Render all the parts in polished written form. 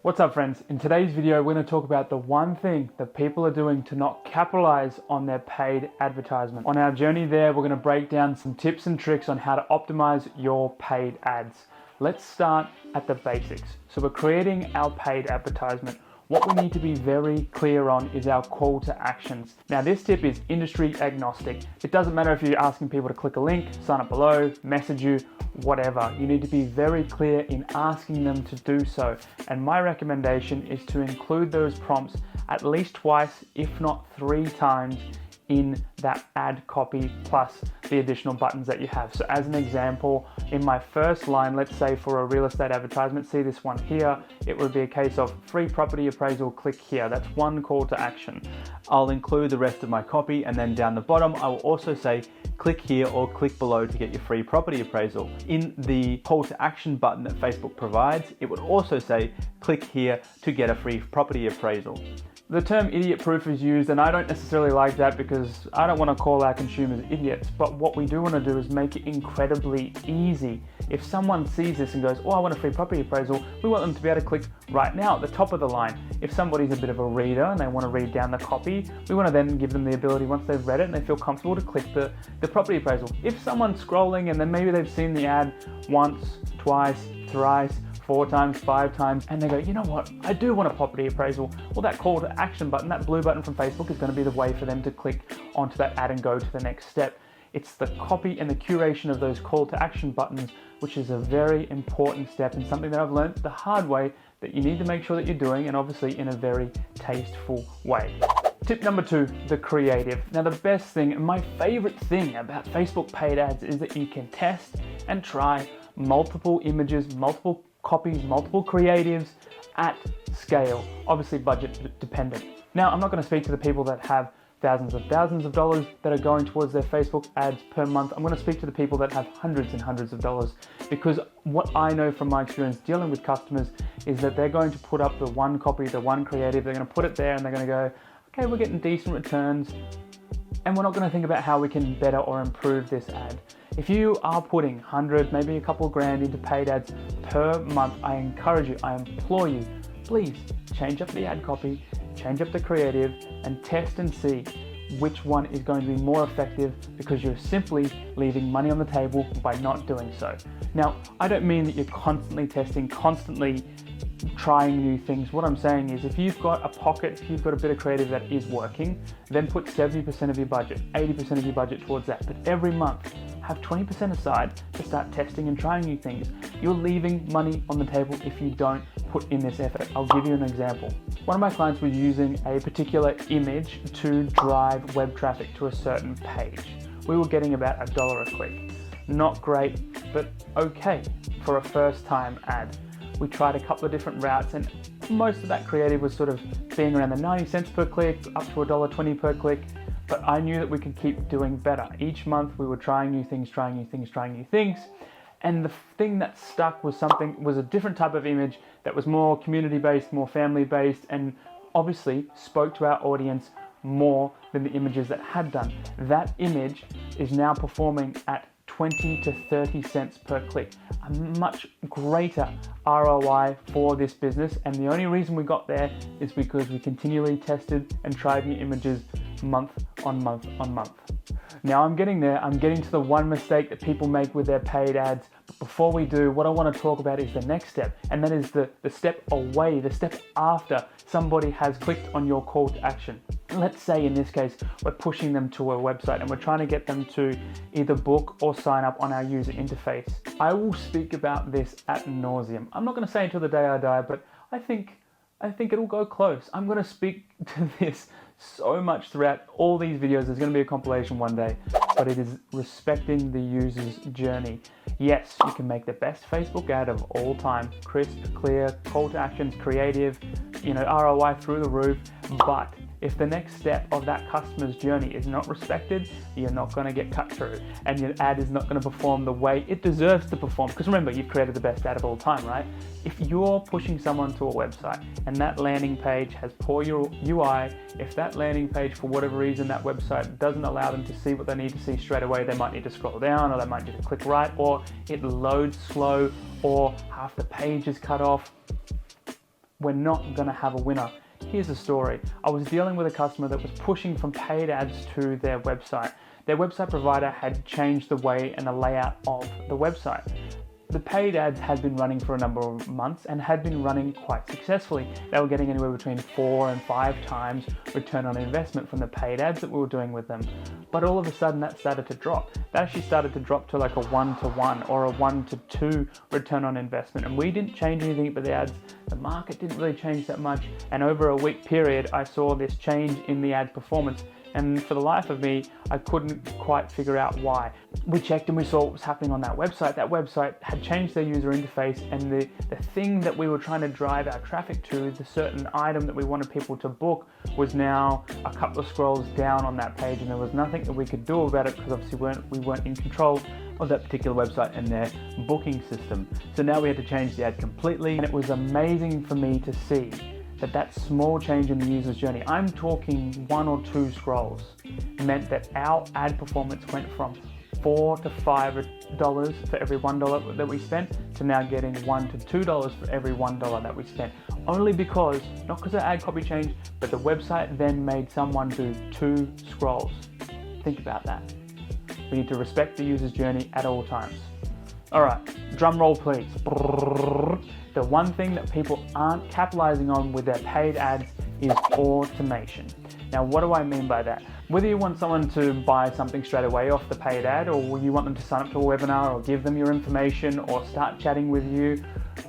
What's up, friends? In today's video, we're going to talk about the one thing that people are doing to not capitalize on their paid advertisement. On our journey there, we're going to break down some tips and tricks on how to optimize your paid ads. Let's start at the basics. So we're creating our paid advertisement. What we need to be very clear on is our call to actions. Now, this tip is industry agnostic. It doesn't matter if you're asking people to click a link, sign up below, message you, whatever. You need to be very clear in asking them to do so. And my recommendation is to include those prompts at least twice, if not 3 times, in that ad copy plus the additional buttons that you have. So as an example, in my first line, let's say for a real estate advertisement, see this one here, it would be a case of free property appraisal, click here. That's one call to action. I'll include the rest of my copy, and then down the bottom, I will also say, click here or click below to get your free property appraisal. In the call to action button that Facebook provides, it would also say, click here to get a free property appraisal. The term idiot proof is used, and I don't necessarily like that because I don't want to call our consumers idiots, but what we do want to do is make it incredibly easy. If someone sees this and goes, oh, I want a free property appraisal, we want them to be able to click right now at the top of the line. If somebody's a bit of a reader and they want to read down the copy, we want to then give them the ability, once they've read it and they feel comfortable, to click the property appraisal. If someone's scrolling and then maybe they've seen the ad once, twice, thrice, 4 times, 5 times, and they go, you know what, I do want a property appraisal. Well, that call to action button, that blue button from Facebook, is going to be the way for them to click onto that ad and go to the next step. It's the copy and the curation of those call to action buttons, which is a very important step and something that I've learned the hard way that you need to make sure that you're doing, and obviously in a very tasteful way. Tip number 2, the creative. Now, the best thing and my favorite thing about Facebook paid ads is that you can test and try multiple images, multiple copies, multiple creatives at scale, obviously budget dependent. Now, I'm not going to speak to the people that have thousands of dollars that are going towards their Facebook ads per month. I'm going to speak to the people that have hundreds and hundreds of dollars, because what I know from my experience dealing with customers is that they're going to put up the one copy, the one creative, they're going to put it there and they're going to go, okay, we're getting decent returns, and we're not going to think about how we can better or improve this ad. If you are putting 100, maybe a couple grand into paid ads per month, I encourage you, I implore you, please change up the ad copy, change up the creative, and test and see which one is going to be more effective, because you're simply leaving money on the table by not doing so. Now, I don't mean that you're constantly testing, constantly trying new things. What I'm saying is, if you've got a pocket, if you've got a bit of creative that is working, then put 70% of your budget, 80% of your budget towards that. But every month, have 20% aside to start testing and trying new things. You're leaving money on the table if you don't put in this effort. I'll give you an example. One of my clients was using a particular image to drive web traffic to a certain page. We were getting about $1 a click. Not great, but okay for a first time ad. We tried a couple of different routes, and most of that creative was sort of being around the 90 cents per click, up to $1.20 per click. But I knew that we could keep doing better. Each month we were trying new things, and the thing that stuck was a different type of image that was more community-based, more family-based, and obviously spoke to our audience more than the images that had done. That image is now performing at 20 to 30 cents per click, a much greater ROI for this business. And the only reason we got there is because we continually tested and tried new images month on month on month. Now I'm getting there. I'm getting to the one mistake that people make with their paid ads. But before we do, what I want to talk about is the next step, and that is the step away, the step after somebody has clicked on your call to action. Let's say in this case, we're pushing them to a website and we're trying to get them to either book or sign up on our user interface. I will speak about this ad nauseum. I'm not going to say until the day I die, but I think it'll go close. I'm going to speak to this so much throughout all these videos. There's going to be a compilation one day, but it is respecting the user's journey. Yes, you can make the best Facebook ad of all time, crisp, clear, call to actions, creative, ROI through the roof, but if the next step of that customer's journey is not respected, you're not going to get cut through, and your ad is not going to perform the way it deserves to perform. Because remember, you've created the best ad of all time, right? If you're pushing someone to a website and that landing page has poor UI, if that landing page, for whatever reason, that website doesn't allow them to see what they need to see straight away, they might need to scroll down, or they might need to click right, or it loads slow, or half the page is cut off, we're not going to have a winner. Here's a story. I was dealing with a customer that was pushing from paid ads to their website. Their website provider had changed the way and the layout of the website. The paid ads had been running for a number of months and had been running quite successfully. They were getting anywhere between 4 and 5 times return on investment from the paid ads that we were doing with them. But all of a sudden that started to drop. That actually started to drop to like a 1-to-1 or a 1-to-2 return on investment. And we didn't change anything but the ads. The market didn't really change that much. And over a week period, I saw this change in the ad performance. And for the life of me, I couldn't quite figure out why. We checked and we saw what was happening on that website. That website had changed their user interface, and the thing that we were trying to drive our traffic to, the certain item that we wanted people to book, was now a couple of scrolls down on that page, and there was nothing that we could do about it because obviously we weren't in control of that particular website and their booking system. So now we had to change the ad completely, and it was amazing for me to see that small change in the user's journey, I'm talking 1 or 2 scrolls, meant that our ad performance went from $4 to $5 for every $1 that we spent to now getting $1 to $2 for every $1 that we spent. Only because, not because our ad copy changed, but the website then made someone do 2 scrolls. Think about that. We need to respect the user's journey at all times. All right, drum roll please. The one thing that people aren't capitalizing on with their paid ads is automation. Now, what do I mean by that? Whether you want someone to buy something straight away off the paid ad, or you want them to sign up to a webinar or give them your information or start chatting with you,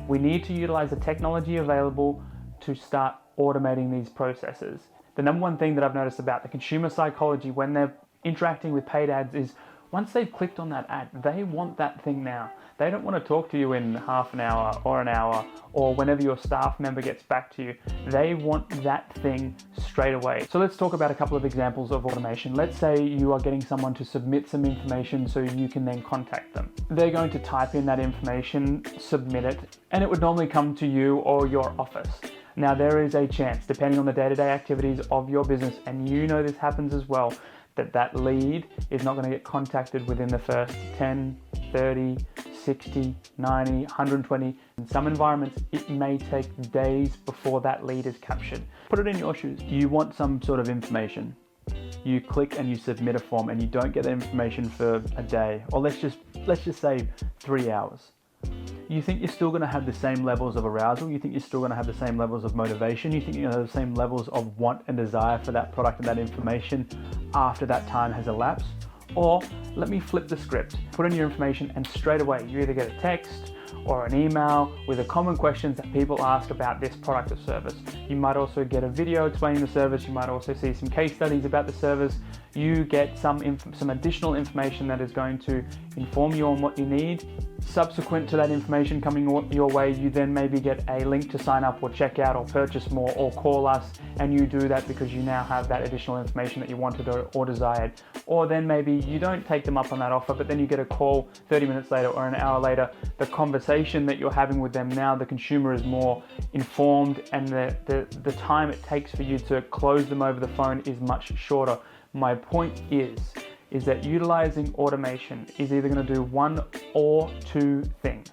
we need to utilize the technology available to start automating these processes. The number one thing that I've noticed about the consumer psychology when they're interacting with paid ads is once they've clicked on that ad, they want that thing now. They don't want to talk to you in half an hour or an hour or whenever your staff member gets back to you. They want that thing straight away. So let's talk about a couple of examples of automation. Let's say you are getting someone to submit some information so you can then contact them. They're going to type in that information, submit it, and it would normally come to you or your office. Now there is a chance, depending on the day-to-day activities of your business, and you know this happens as well, that lead is not going to get contacted within the first 10, 30, 60, 90, 120. In some environments, it may take days before that lead is captured. Put it in your shoes. You want some sort of information. You click and you submit a form and you don't get that information for a day, or let's just say 3 hours. You think you're still going to have the same levels of arousal? You think you're still going to have the same levels of motivation? You think you're going to have the same levels of want and desire for that product and that information after that time has elapsed? Or let me flip the script. Put in your information and straight away you either get a text or an email with the common questions that people ask about this product or service. You might also get a video explaining the service. You might also see some case studies about the service. You get some additional information that is going to inform you on what you need. Subsequent to that information coming your way, you then maybe get a link to sign up or check out or purchase more or call us, and you do that because you now have that additional information that you wanted or desired. Or then maybe you don't take them up on that offer, but then you get a call 30 minutes later or an hour later. The conversation that you're having with them now, the consumer is more informed, and the time it takes for you to close them over the phone is much shorter. My point is that utilizing automation is either going to do 1 or 2 things.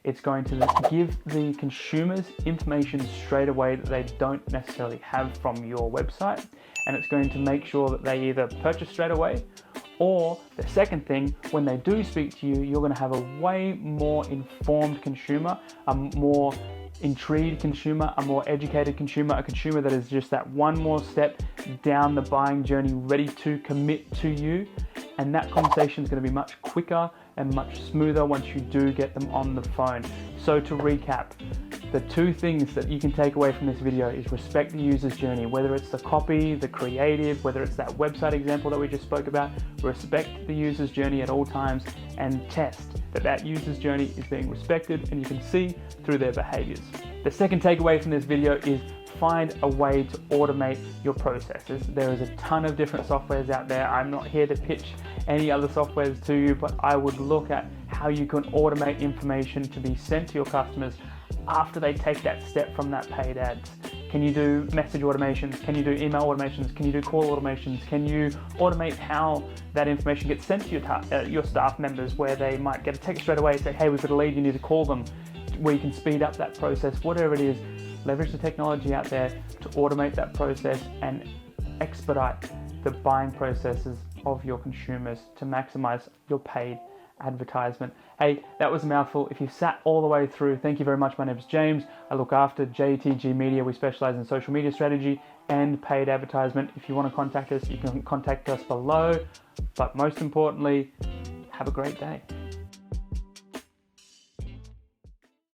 It's going to give the consumers information straight away that they don't necessarily have from your website, and it's going to make sure that they either purchase straight away, or the second thing, when they do speak to you, you're going to have a way more informed consumer, a more intrigued consumer, a more educated consumer, a consumer that is just that one more step down the buying journey, ready to commit to you. And that conversation is going to be much quicker and much smoother once you do get them on the phone. So to recap, the 2 things that you can take away from this video is respect the user's journey, whether it's the copy, the creative, whether it's that website example that we just spoke about. Respect the user's journey at all times and test that user's journey is being respected, and you can see through their behaviors. The second takeaway from this video is find a way to automate your processes. There is a ton of different softwares out there. I'm not here to pitch any other softwares to you, but I would look at how you can automate information to be sent to your customers after they take that step from that paid ads. Can you do message automations? Can you do email automations? Can you do call automations? Can you automate how that information gets sent to your staff members, where they might get a text straight away and say, hey, we've got a lead, you need to call them, where you can speed up that process? Whatever it is, Leverage the technology out there to automate that process and expedite the buying processes of your consumers to maximize your paid advertisement. Hey, that was a mouthful. If you've sat all the way through, thank you very much. My name is James. I look after JTG Media. We specialize in social media strategy and paid advertisement. If you want to contact us, you can contact us below. But most importantly, have a great day.